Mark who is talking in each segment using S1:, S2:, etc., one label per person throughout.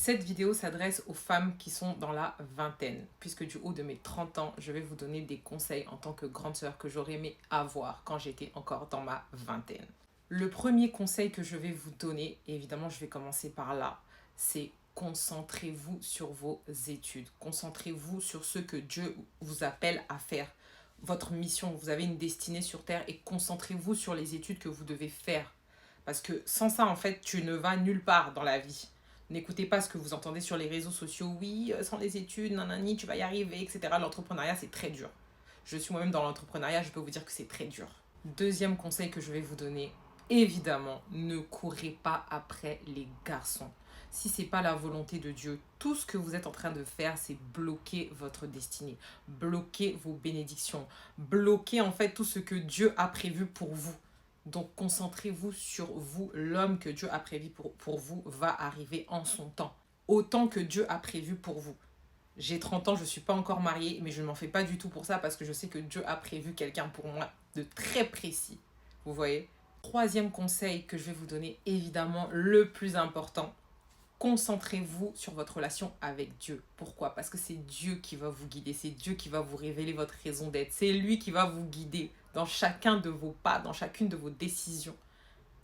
S1: Cette vidéo s'adresse aux femmes qui sont dans la vingtaine, puisque du haut de mes 30 ans, je vais vous donner des conseils en tant que grande sœur que j'aurais aimé avoir quand j'étais encore dans ma vingtaine. Le premier conseil que je vais vous donner, et évidemment je vais commencer par là, c'est concentrez-vous sur vos études. Concentrez-vous sur ce que Dieu vous appelle à faire. Votre mission, vous avez une destinée sur Terre et concentrez-vous sur les études que vous devez faire. Parce que sans ça, en fait, tu ne vas nulle part dans la vie. N'écoutez pas ce que vous entendez sur les réseaux sociaux. Oui, sans les études, nanani, tu vas y arriver, etc. L'entrepreneuriat, c'est très dur. Je suis moi-même dans l'entrepreneuriat, je peux vous dire que c'est très dur. Deuxième conseil que je vais vous donner, évidemment, ne courez pas après les garçons. Si ce n'est pas la volonté de Dieu, tout ce que vous êtes en train de faire, c'est bloquer votre destinée, bloquer vos bénédictions, bloquer en fait tout ce que Dieu a prévu pour vous. Donc concentrez-vous sur vous. L'homme que Dieu a prévu pour vous va arriver en son temps, autant que Dieu a prévu pour vous. J'ai 30 ans, je ne suis pas encore mariée, mais je ne m'en fais pas du tout pour ça parce que je sais que Dieu a prévu quelqu'un pour moi de très précis. Vous voyez? Troisième conseil que je vais vous donner, évidemment le plus important, concentrez-vous sur votre relation avec Dieu. Pourquoi? Parce que c'est Dieu qui va vous guider, c'est Dieu qui va vous révéler votre raison d'être, c'est lui qui va vous guider dans chacun de vos pas, dans chacune de vos décisions.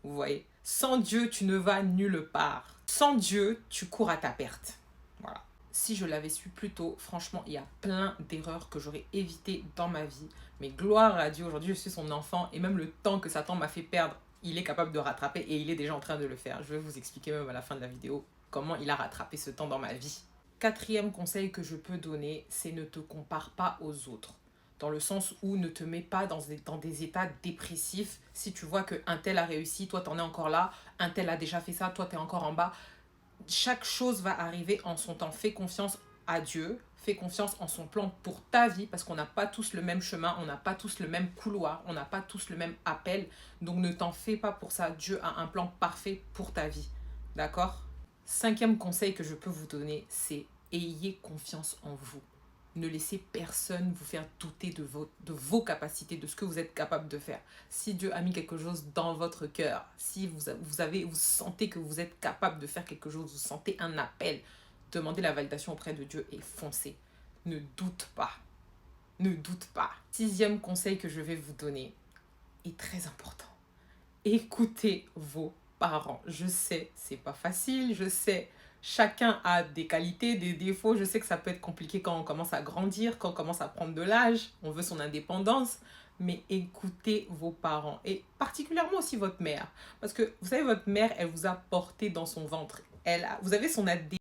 S1: Vous voyez? Sans Dieu, tu ne vas nulle part. Sans Dieu, tu cours à ta perte. Voilà. Si je l'avais su plus tôt, franchement, il y a plein d'erreurs que j'aurais évitées dans ma vie. Mais gloire à Dieu, aujourd'hui, je suis son enfant et même le temps que Satan m'a fait perdre, il est capable de rattraper et il est déjà en train de le faire. Je vais vous expliquer même à la fin de la vidéo comment il a rattrapé ce temps dans ma vie. Quatrième conseil que je peux donner, c'est ne te compare pas aux autres. Dans le sens où ne te mets pas dans des états dépressifs. Si tu vois qu'un tel a réussi, toi t'en es encore là, un tel a déjà fait ça, toi t'es encore en bas. Chaque chose va arriver en son temps. Fais confiance à Dieu, fais confiance en son plan pour ta vie, parce qu'on n'a pas tous le même chemin, on n'a pas tous le même couloir, on n'a pas tous le même appel. Donc ne t'en fais pas pour ça. Dieu a un plan parfait pour ta vie. D'accord? Cinquième conseil que je peux vous donner, c'est ayez confiance en vous. Ne laissez personne vous faire douter de vos capacités, de ce que vous êtes capable de faire. Si Dieu a mis quelque chose dans votre cœur, si vous sentez que vous êtes capable de faire quelque chose, vous sentez un appel, demandez la validation auprès de Dieu et foncez. Ne doute pas. Ne doute pas. Sixième conseil que je vais vous donner est très important. Écoutez vos parents. Je sais, c'est pas facile, je sais, chacun a des qualités, des défauts. Je sais que ça peut être compliqué quand on commence à grandir, quand on commence à prendre de l'âge, on veut son indépendance, mais écoutez vos parents et particulièrement aussi votre mère. Parce que vous savez, votre mère, elle vous a porté dans son ventre. Vous avez son ADN.